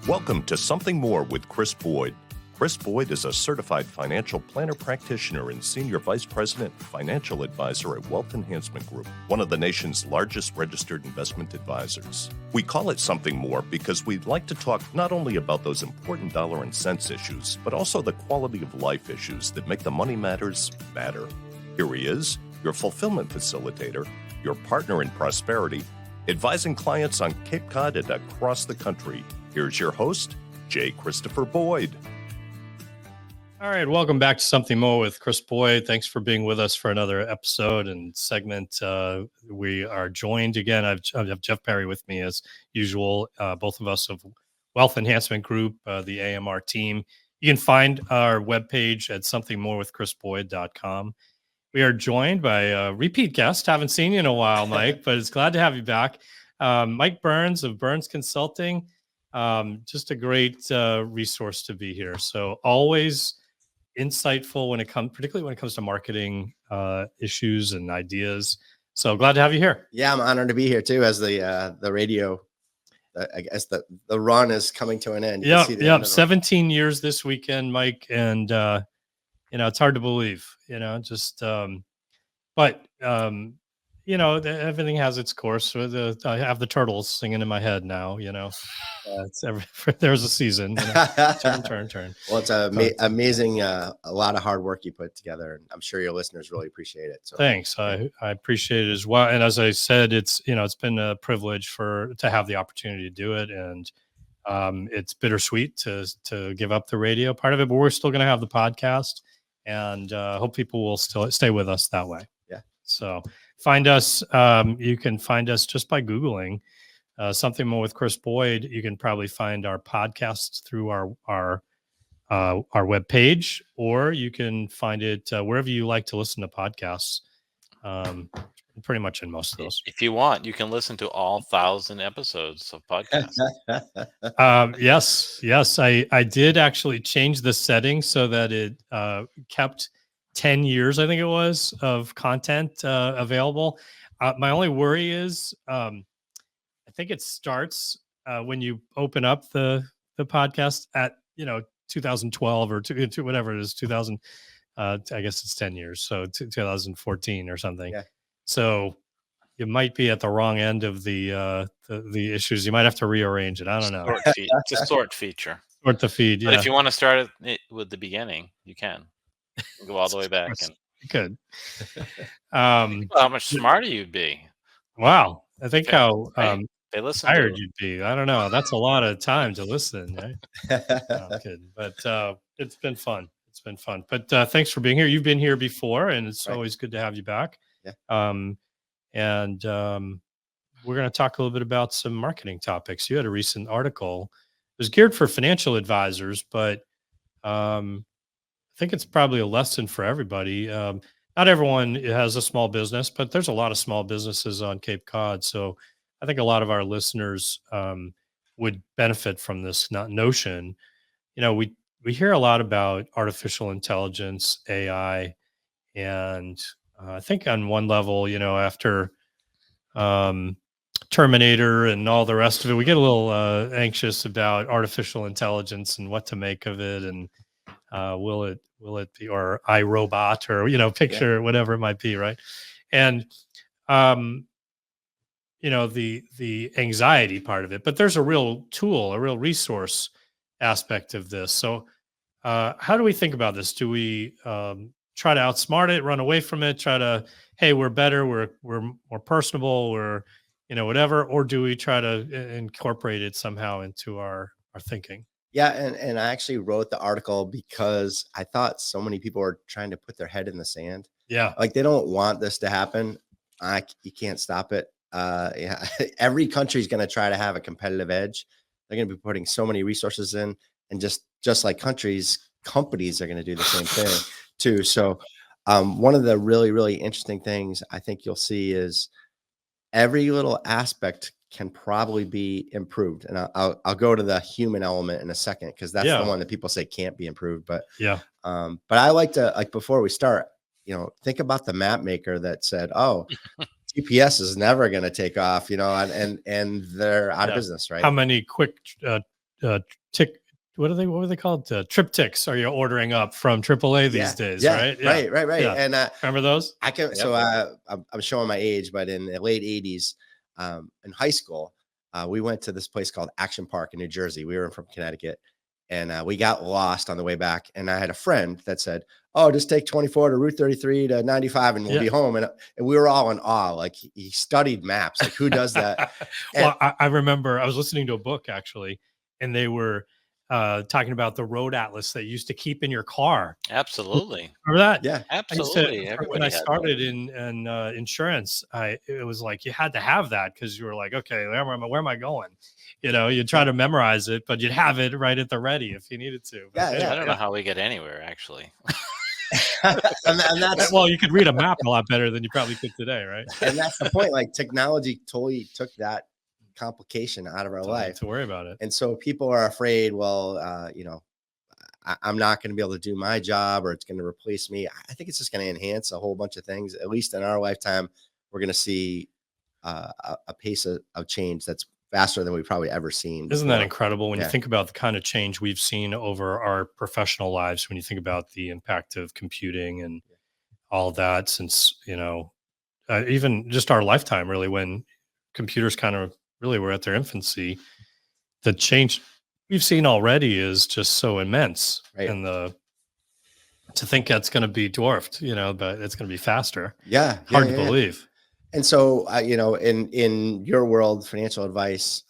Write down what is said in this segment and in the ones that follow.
Welcome to Something More with Chris Boyd. Chris Boyd is a certified financial planner practitioner and senior vice president financial advisor at Wealth Enhancement Group, one of the nation's largest registered investment advisors. We call it Something More because we'd like to talk not only about those important dollar and cents issues, but also the quality of life issues that make the money matters matter. Here he is, your fulfillment facilitator, your partner in prosperity, advising clients on Cape Cod and across the country. Here's your host, J. Christopher Boyd. All right, welcome back to Something More with Chris Boyd. Thanks for being with us for another episode and segment. We are joined again. I have Jeff Perry with me as usual, both of us of Wealth Enhancement Group, the AMR team. You can find our webpage at somethingmorewithchrisboyd.com. We are joined by a repeat guest. Haven't seen you in a while, Mike, but it's glad to have you back. Mike Byrnes of Byrnes Consulting. Just a great resource to be here. So always insightful particularly when it comes to marketing issues and ideas. So glad to have you here. Yeah, I'm honored to be here too. As the radio, I guess the run is coming to an end. Yeah. 17 years this weekend, Mike, and it's hard to believe. Everything has its course. I have the turtles singing in my head now. There's a season. Turn. Well, it's amazing. A lot of hard work you put together, and I'm sure your listeners really appreciate it. So thanks. I appreciate it as well. And as I said, it's been a privilege to have the opportunity to do it, and it's bittersweet to give up the radio part of it, but we're still going to have the podcast, and hope people will still stay with us that way. Yeah. So find us. You can find us just by Googling Something More with Chris Boyd. You can probably find our podcasts through our webpage, or you can find it wherever you like to listen to podcasts. Pretty much in most of those. If you want, you can listen to all 1,000 episodes of podcasts. Yes. I did actually change the settings so that it kept 10 years, I think it was, of content available. My only worry is I think it starts when you open up the podcast at 2012 or whatever it is, 2000. I guess it's 10 years, so 2014 or something. Yeah. So you might be at the wrong end of the issues. You might have to rearrange it. I don't know. It's a sort feature. Sort the feed. Yeah. But if you want to start it with the beginning, you can go all the way back. And you could. how much smarter you'd be. Wow. I think how they listen. Tired you'd be. I don't know. That's a lot of time to listen, right? No, I'm kidding. But it's been fun. But thanks for being here. You've been here before, and it's always good to have you back. Yeah. And we're going to talk a little bit about some marketing topics. You had a recent article. It was geared for financial advisors, but I think it's probably a lesson for everybody. Not everyone has a small business, but there's a lot of small businesses on Cape Cod. So I think a lot of our listeners would benefit from this notion. We hear a lot about artificial intelligence, AI, and I think on one level, after Terminator and all the rest of it, we get a little anxious about artificial intelligence and what to make of it, and will it be, or iRobot, or picture whatever it might be, right? And the anxiety part of it, but there's a real tool, a real resource aspect of this. So how do we think about this? Do we try to outsmart it, run away from it, try to, hey, we're better, we're more personable, we're whatever, or do we try to incorporate it somehow into our thinking? Yeah, and I actually wrote the article because I thought so many people are trying to put their head in the sand. Yeah, like they don't want this to happen. You can't stop it. Every country is going to try to have a competitive edge. They're going to be putting so many resources in, and just like countries, companies are going to do the same thing too. So one of the really, really interesting things I think you'll see is every little aspect can probably be improved. And I'll go to the human element in a second, because that's the one that people say can't be improved. But but I like to, like, before we start, think about the map maker that said, oh, GPS is never going to take off, and they're out of business, right? How many quick tick. What were they called? Triptychs are you ordering up from AAA these days, right? Right. Yeah. And Remember those? I can. Yep. So I'm showing my age, but in the late '80s, in high school, we went to this place called Action Park in New Jersey. We were from Connecticut, and we got lost on the way back. And I had a friend that said, "Oh, just take 24 to Route 33 to 95, and we'll be home." And we were all in awe. Like he studied maps. Like who does that? Well, I remember I was listening to a book actually, and they were talking about the road atlas that you used to keep in your car. Absolutely. Remember that? Yeah. Absolutely. When Everybody I had started in insurance, it was like you had to have that because you were like, okay, where am I going? You try to memorize it, but you'd have it right at the ready if you needed to. But Yeah. I don't know how we get anywhere, actually. and that's well, you could read a map a lot better than you probably could today, right? and that's the point. Like technology totally took that complication out of our Don't need life. to worry about it. And so people are afraid, well, I'm not going to be able to do my job or it's going to replace me. I think it's just going to enhance a whole bunch of things. At least in our lifetime, we're going to see a pace of change that's faster than we've probably ever seen. Isn't before. that incredible when you Yeah. think about the kind of change we've seen over our professional lives, when you think about the impact of computing and all that since, even just our lifetime, really, when computers kind of really were at their infancy, the change we've seen already is just so immense. Right. And to think that's going to be dwarfed, but it's going to be faster. Yeah. Hard to believe. And so, in your world, financial advice,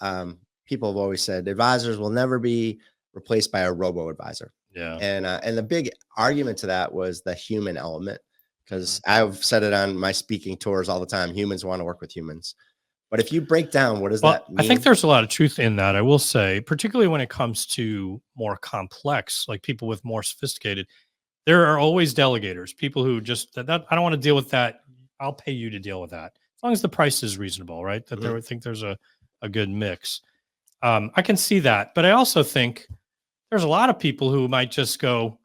people have always said advisors will never be replaced by a robo advisor. Yeah. And the big argument to that was the human element, because I've said it on my speaking tours all the time. Humans want to work with humans. But if you break down, what does that mean? I think there's a lot of truth in that. I will say, particularly when it comes to more complex, like people with more sophisticated, there are always delegators, people who just that I don't want to deal with that. I'll pay you to deal with that. As long as the price is reasonable, right? That I think there's a good mix. I can see that. But I also think there's a lot of people who might just go,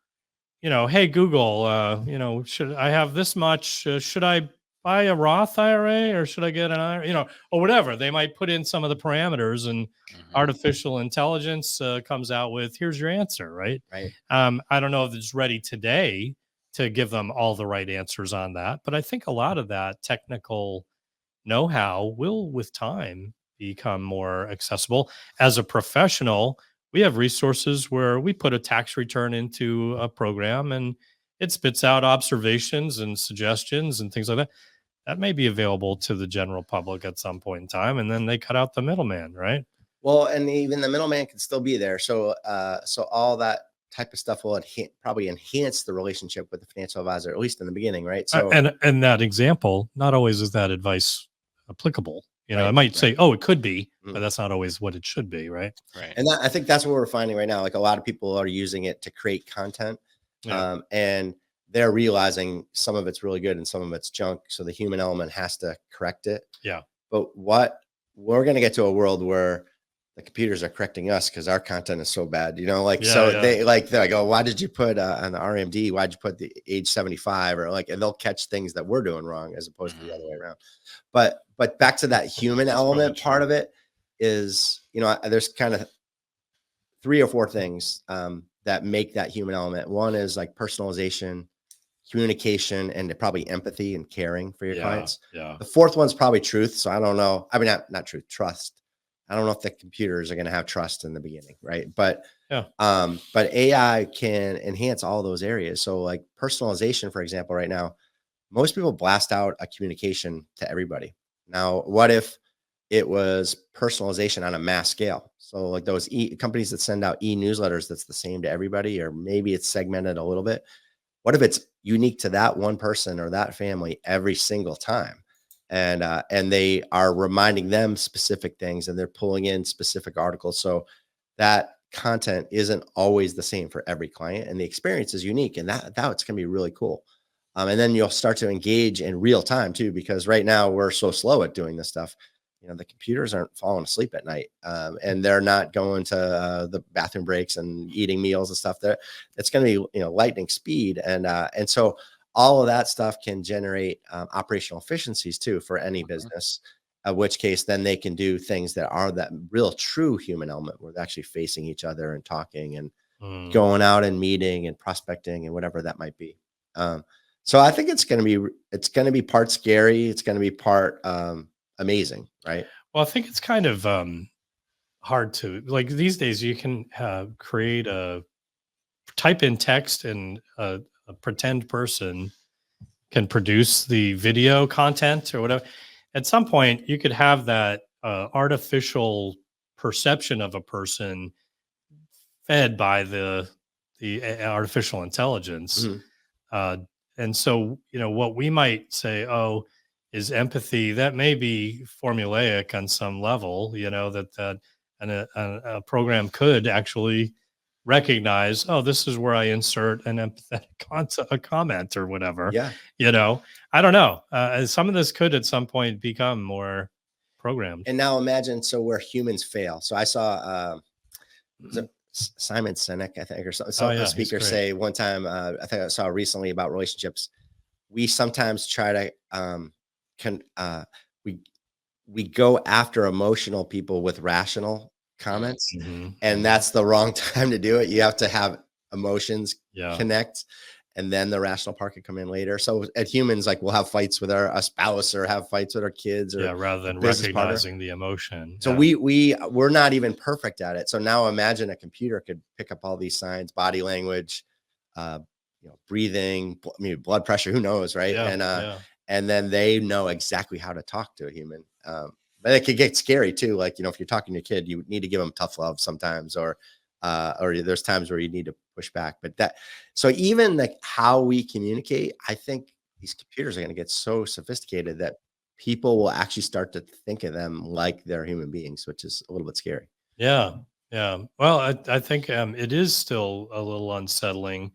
hey, Google, should I have this much? Should I buy a Roth IRA or should I get an IRA, or whatever? They might put in some of the parameters and artificial intelligence comes out with, here's your answer, right? Right. I don't know if it's ready today to give them all the right answers on that, but I think a lot of that technical know-how will, with time, become more accessible. As a professional, we have resources where we put a tax return into a program and it spits out observations and suggestions and things like that. That may be available to the general public at some point in time, and then they cut out the middleman, right? Well, and even the middleman can still be there. So, so all that type of stuff will probably enhance the relationship with the financial advisor, at least in the beginning, right? So, and that example, not always is that advice applicable. Right, I might say, oh, it could be, Mhm. but that's not always what it should be, right? Right. and I think that's what we're finding right now. Like a lot of people are using it to create content, Yeah. and they're realizing some of it's really good and some of it's junk. So the human element has to correct it. Yeah. But we're going to get to a world where the computers are correcting us because our content is so bad, they're like, oh, why did you put on the RMD? Why'd you put the age 75 and they'll catch things that we're doing wrong as opposed to the other way around. But back to that human element part of it is, there's kind of 3 or 4 things that make that human element. One is like personalization, communication, and probably empathy and caring for your clients. Yeah. The 4th one's probably truth. So I don't know. I mean, not truth, trust. I don't know if the computers are going to have trust in the beginning, right? But but AI can enhance all those areas. So like personalization, for example, right now, most people blast out a communication to everybody. Now, what if it was personalization on a mass scale? So like those companies that send out e-newsletters that's the same to everybody, or maybe it's segmented a little bit. What if it's unique to that one person or that family every single time? And they are reminding them specific things and they're pulling in specific articles. So that content isn't always the same for every client and the experience is unique, and that's going to be really cool. And then you'll start to engage in real time too, because right now we're so slow at doing this stuff. The computers aren't falling asleep at night, and they're not going to the bathroom breaks and eating meals and stuff. It's going to be lightning speed, and so all of that stuff can generate operational efficiencies too for any business. which case then they can do things that are that real true human element where they're actually facing each other and talking and Mm. going out and meeting and prospecting and whatever that might be. So I think it's going to be part scary. It's going to be part amazing, right? Well, I think it's kind of hard to like these days. You can create a type in text, and a pretend person can produce the video content or whatever. At some point, you could have that artificial perception of a person fed by the artificial intelligence. Mhm. Uh, and so, what we might say, oh, is empathy, that may be formulaic on some level, and a program could actually recognize, oh, this is where I insert an empathetic a comment or whatever, Yeah. I don't know. Some of this could at some point become more programmed. And now imagine where humans fail. So I saw was it Simon Sinek, I think, or Oh a yeah, he's speaker great. say one time. I think I saw recently about relationships. We sometimes try to con, we we go after emotional people with rational comments, and that's the wrong time to do it. You have to have emotions Yeah. connect, and then the rational part can come in later. So at humans, like we'll have fights with our spouse or have fights with our kids or Yeah, rather a than business partner. recognizing the emotion. So Yeah. we're not even perfect at it. So now imagine a computer could pick up all these signs, body language, uh, breathing, blood pressure, who knows, right? Yeah, And yeah. and then they know exactly how to talk to a human. But it could get scary too. Like, if you're talking to your kid, you need to give them tough love sometimes, or there's times where you need to push back. So even like how we communicate, I think these computers are going to get so sophisticated that people will actually start to think of them like they're human beings, which is a little bit scary. Yeah, yeah. Well, I think it is still a little unsettling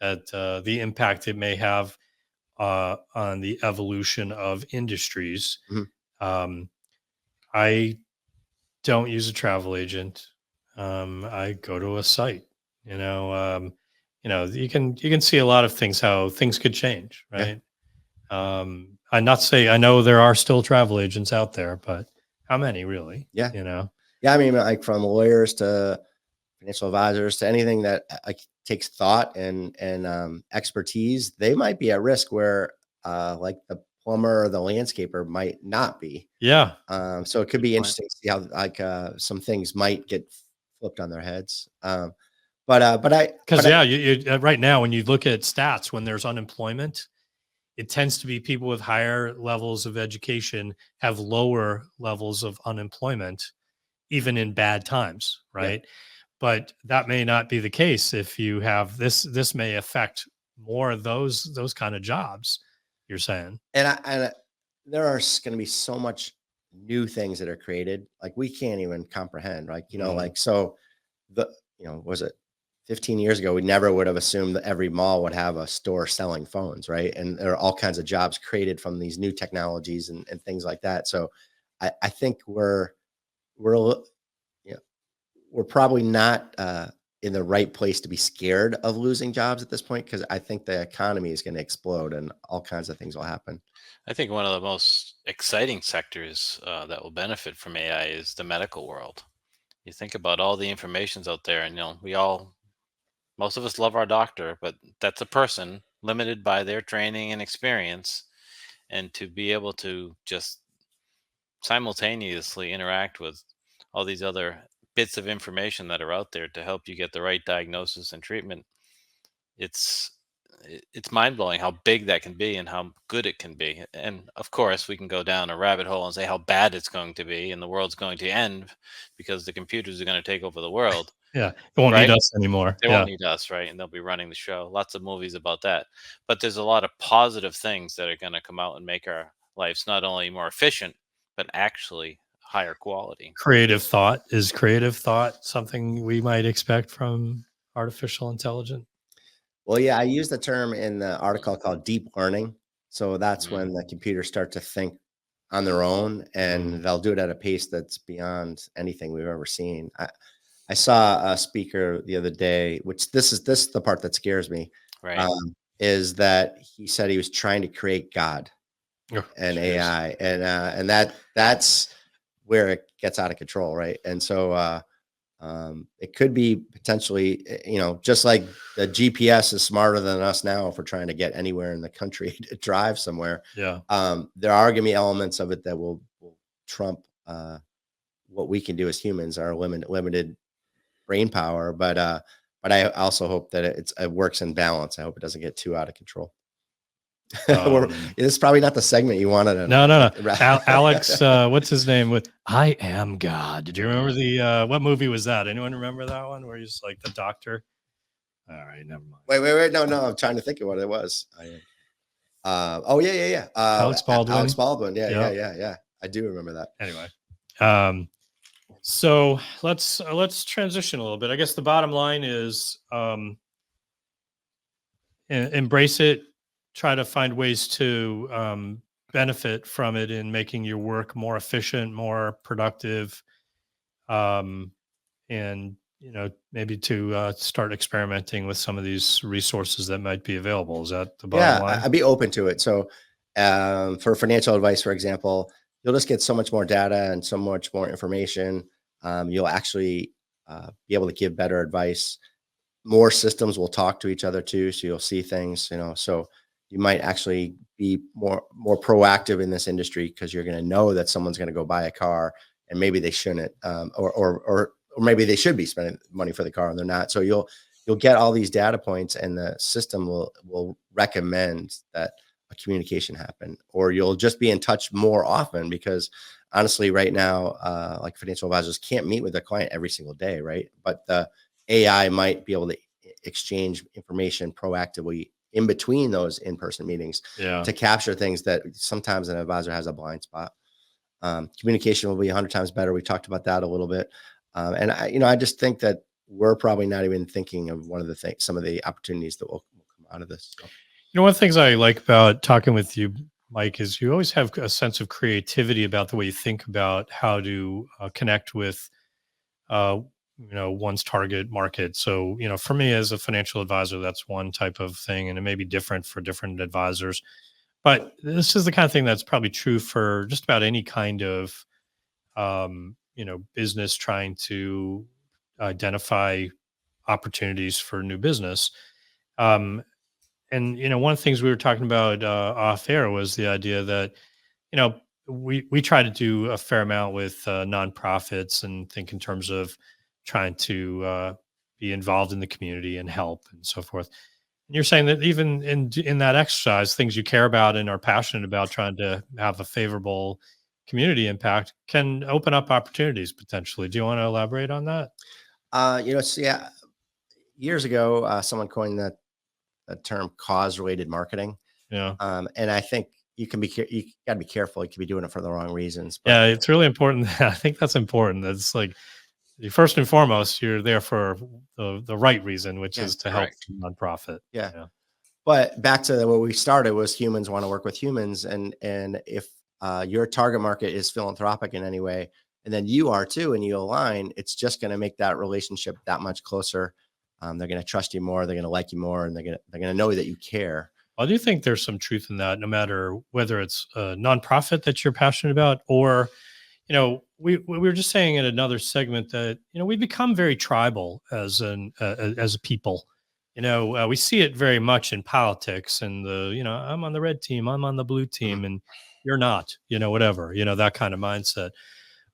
at the impact it may have on the evolution of industries. Mhm. Um, I don't use a travel agent. I go to a site. You can see a lot of things how things could change, Yeah. right? I not say I know there are still travel agents out there, but how many really? Yeah. Yeah. I mean, like from lawyers to financial advisors to anything that like takes thought and expertise, they might be at risk where like the plumber or the landscaper might not be. Yeah. So it could Good be point. interesting to see how like some things might get flipped on their heads. But Because right now, when you look at stats, when there's unemployment, it tends to be people with higher levels of education have lower levels of unemployment, even in bad times, yeah, right? But that may not be the case if you have this. This may affect more of those kind of jobs. You're saying, and there are going to be so much new things that are created like we can't even comprehend. Like Mm. like so the was it 15 years ago we never would have assumed that every mall would have a store selling phones, right? And there are all kinds of jobs created from these new technologies and things like that. So I think we're a li- you know, we're probably not in the right place to be scared of losing jobs at this point, because I think the economy is going to explode and all kinds of things will happen. I think one of the most exciting sectors that will benefit from AI is the medical world. You think about all the information's out there, and most of us love our doctor, but that's a person limited by their training and experience, and to be able to just simultaneously interact with all these other bits of information that are out there to help you get the right diagnosis and treatment. It's it's mind-blowing how big that can be and how good it can be. And of course we can go down a rabbit hole and say how bad it's going to be and the world's going to end because the computers are going to take over the world, yeah, it won't need right? us anymore. They Yeah, won't need us, right? And they'll be running the show. Lots of movies about that. But there's a lot of positive things that are going to come out and make our lives not only more efficient, but actually higher quality. creative thought something we might expect from artificial intelligence? Well, yeah, I use the term in the article called deep learning. So that's Mhm. when the computers start to think on their own, Mm. and they'll do it at a pace that's beyond anything we've ever seen. I saw a speaker the other day, which this is the part that scares me, Right. is that he said he was trying to create God. and Jeez. AI, and that's where it gets out of control, right? And so it could be potentially, just like the GPS is smarter than us now if we're trying to get anywhere in the country to drive somewhere. Yeah. There are going to be elements of it that will trump what we can do as humans, our limited brain power. But I also hope that it works in balance. I hope it doesn't get too out of control. This is probably not the segment you wanted to. No. Alex, what's his name? With I Am God. Did you remember what movie was that? Anyone remember that one where he's like the doctor? All right, never mind. Wait. No. I'm trying to think of what it was. Oh yeah. Alex Baldwin. Alex Baldwin. Yeah. I do remember that. Anyway, so let's transition a little bit. I guess the bottom line is embrace it. Try to find ways to benefit from it in making your work more efficient, more productive, and maybe to start experimenting with some of these resources that might be available. Is that the bottom line? I'd be open to it. So for financial advice, for example, you'll just get so much more data and so much more information. You'll actually be able to give better advice. More systems will talk to each other too, so you'll see things. So you might actually be more proactive in this industry because you're going to know that someone's going to go buy a car and maybe they shouldn't, or maybe they should be spending money for the car and they're not. So you'll get all these data points, and the system will recommend that a communication happen, or you'll just be in touch more often because honestly, right now, like financial advisors can't meet with their client every single day, right? But the AI might be able to exchange information proactively in between those in-person meetings to capture things that sometimes an advisor has a blind spot. Communication will be 100 times better. We talked about that a little bit. And I just think that we're probably not even thinking of some of the opportunities that will come out of this. So. One of the things I like about talking with you, Mike, is you always have a sense of creativity about the way you think about how to connect with one's target market. So, for me as a financial advisor, that's one type of thing, and it may be different for different advisors. But this is the kind of thing that's probably true for just about any kind of, business trying to identify opportunities for new business. And, one of the things we were talking about off air was the idea that, we try to do a fair amount with nonprofits and think in terms of trying to be involved in the community and help and so forth. And you're saying that even in that exercise, things you care about and are passionate about, trying to have a favorable community impact can open up opportunities potentially. Do you want to elaborate on that? Years ago, someone coined the term cause-related marketing. Yeah. And I think you got to be careful. You could be doing it for the wrong reasons. But, yeah, it's really important. I think that's important. That's like, first and foremost, you're there for the right reason, which is to help the nonprofit. Yeah. But back to where we started was humans want to work with humans. And if your target market is philanthropic in any way, and then you are too, and you align, it's just going to make that relationship that much closer. They're going to trust you more. They're going to like you more, and they're going to know that you care. I do think there's some truth in that, no matter whether it's a nonprofit that you're passionate about, or, we were just saying in another segment that, we become very tribal as a people. We see it very much in politics, and I'm on the red team, I'm on the blue team, and you're not, whatever, that kind of mindset.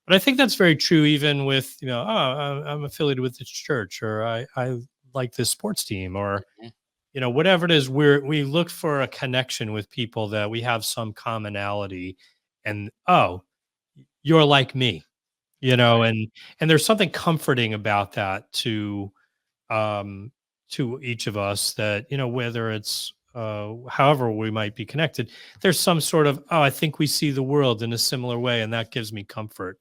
But I think that's very true even with, I'm affiliated with this church, or I like this sports team, or, whatever it is, we look for a connection with people that we have some commonality, and, you're like me, and there's something comforting about that to each of us, that, whether it's, however we might be connected, there's some sort of, I think we see the world in a similar way, and that gives me comfort.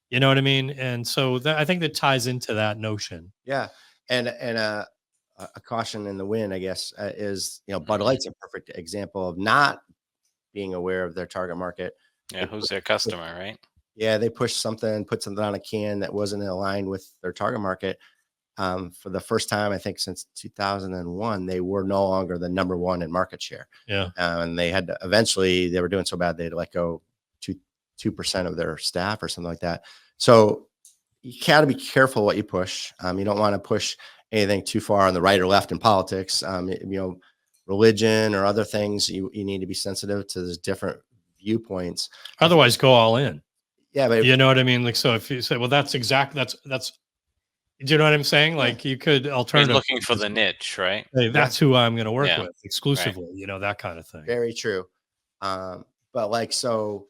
You know what I mean? And so I think that ties into that notion. Yeah. And a caution in the wind, I guess, is, Bud Light's a perfect example of not being aware of their target market. Yeah. Who's their customer, right? Yeah. They put something on a can that wasn't aligned with their target market. for the first time, I think since 2001, they were no longer the number one in market share. Yeah. And they had to, eventually they were doing so bad, they'd let go 2% of their staff or something like that. So you got to be careful what you push. You don't want to push anything too far on the right or left in politics. Religion or other things, you need to be sensitive to the different viewpoints. Otherwise, go all in. Yeah, but you know what I mean? Like, so if you say, well, that's do you know what I'm saying? Like, you could He's alternative looking for the niche, right? Hey, that's who I'm going to work Yeah. with exclusively, that kind of thing. very true. But like, so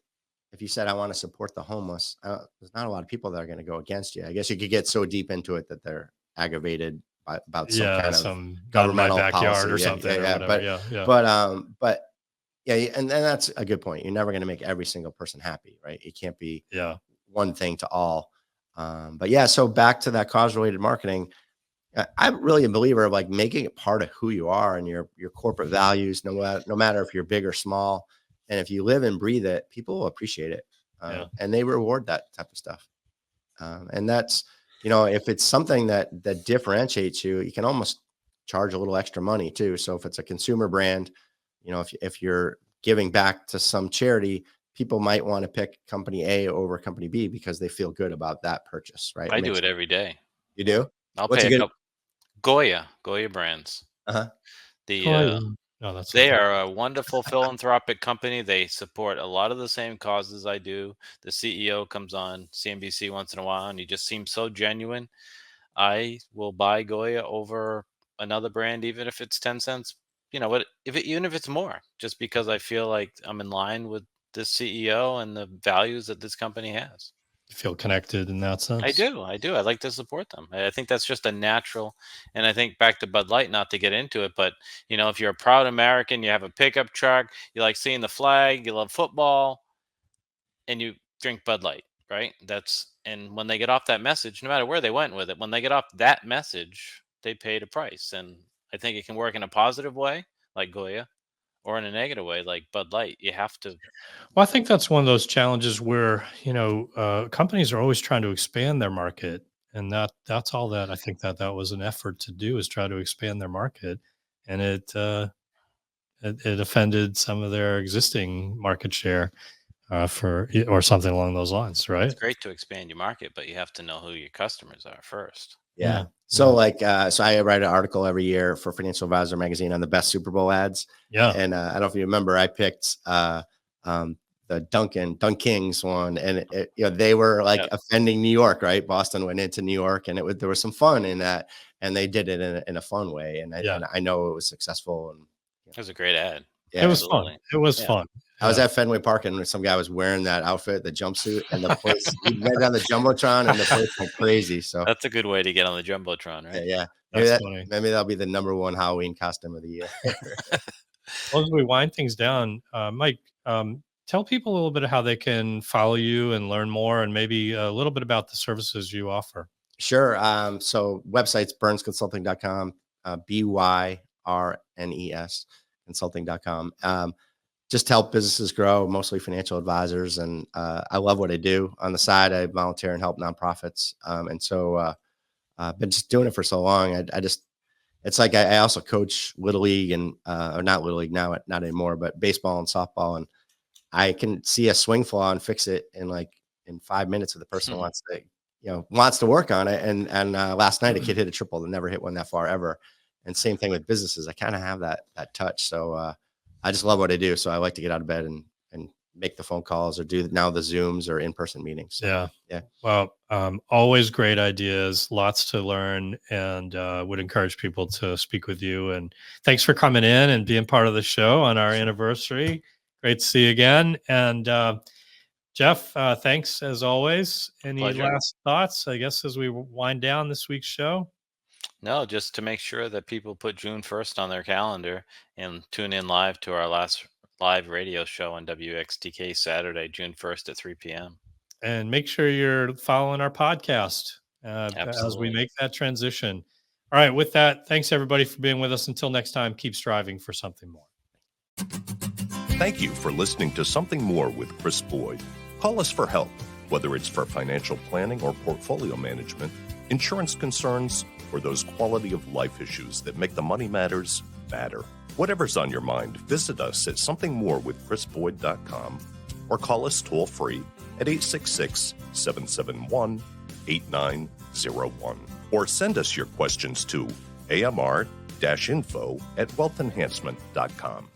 if you said, I want to support the homeless, there's not a lot of people that are going to go against you. I guess you could get so deep into it that they're aggravated about some kind of governmental backyard policy or something. But yeah, and that's a good point. You're never going to make every single person happy, right? It can't be one thing to all. But yeah, so back to that cause-related marketing, I'm really a believer of like making it part of who you are and your corporate values, no matter if you're big or small. And if you live and breathe it, people will appreciate it. And they reward that type of stuff. And that's, if it's something that differentiates you, you can almost charge a little extra money too. So if it's a consumer brand, if you're giving back to some charity, people might want to pick company A over company B because they feel good about that purchase, right? I do it every day. You do? I'll pay a couple. Goya brands. Uh-huh. They are a wonderful philanthropic company. They support a lot of the same causes I do. The CEO comes on CNBC once in a while, and he just seems so genuine. I will buy Goya over another brand, even if it's 10 cents. Even if it's more, just because I feel like I'm in line with this CEO and the values that this company has. You feel connected in that sense? I do. I like to support them. I think that's just a natural. And I think back to Bud Light, not to get into it, but if you're a proud American, you have a pickup truck, you like seeing the flag, you love football, and you drink Bud Light, right? And when they get off that message, no matter where they went with it, when they get off that message, they paid a price. And I think it can work in a positive way, like Goya, or in a negative way, like Bud Light. You have to. Well, I think that's one of those challenges where, companies are always trying to expand their market. And that's all that I think that was an effort to do, is try to expand their market. And it offended some of their existing market share or something along those lines, right? It's great to expand your market, but you have to know who your customers are first. Yeah. So so I write an article every year for Financial Advisor magazine on the best Super Bowl ads. Yeah. And I don't know if you remember, I picked the Dunk Kings one, and they were like offending New York, right? Boston went into New York, and there was some fun in that, and they did it in a fun way. And I know it was successful. And it was a great ad. Yeah, it was fun. It was fun. I was at Fenway Park, and some guy was wearing that outfit, the jumpsuit, and the place he went down the Jumbotron, and the place went crazy. So that's a good way to get on the Jumbotron, right? Yeah. Funny. Maybe that'll be the number one Halloween costume of the year. Well, as we wind things down, Mike, tell people a little bit of how they can follow you and learn more, and maybe a little bit about the services you offer. Sure. So website's byrnesconsulting.com, BYRNES consulting.com. Just help businesses grow, mostly financial advisors. And I love what I do. On the side, I volunteer and help nonprofits. And so I've been just doing it for so long. It's like I also coach Little League and or not Little League now, not anymore, but baseball and softball. And I can see a swing flaw and fix it in 5 minutes if the person wants to work on it. And last night a kid hit a triple that never hit one that far ever. And same thing with businesses. I kind of have that touch. So I just love what I do. So I like to get out of bed and make the phone calls or do now the Zooms or in-person meetings. So, yeah. Well, always great ideas, lots to learn, and would encourage people to speak with you. And thanks for coming in and being part of the show on our anniversary. Great to see you again. And Jeff, thanks as always. Any last thoughts, I guess, as we wind down this week's show? No, just to make sure that people put June 1st on their calendar and tune in live to our last live radio show on WXTK Saturday, June 1st at 3 p.m. And make sure you're following our podcast as we make that transition. All right. With that, thanks everybody for being with us. Until next time, keep striving for something more. Thank you for listening to Something More with Chris Boyd. Call us for help, whether it's for financial planning or portfolio management, insurance concerns, or those quality of life issues that make the money matters matter. Whatever's on your mind, visit us at somethingmorewithchrisboyd.com or call us toll free at 866-771-8901 or send us your questions to amr-info@wealthenhancement.com.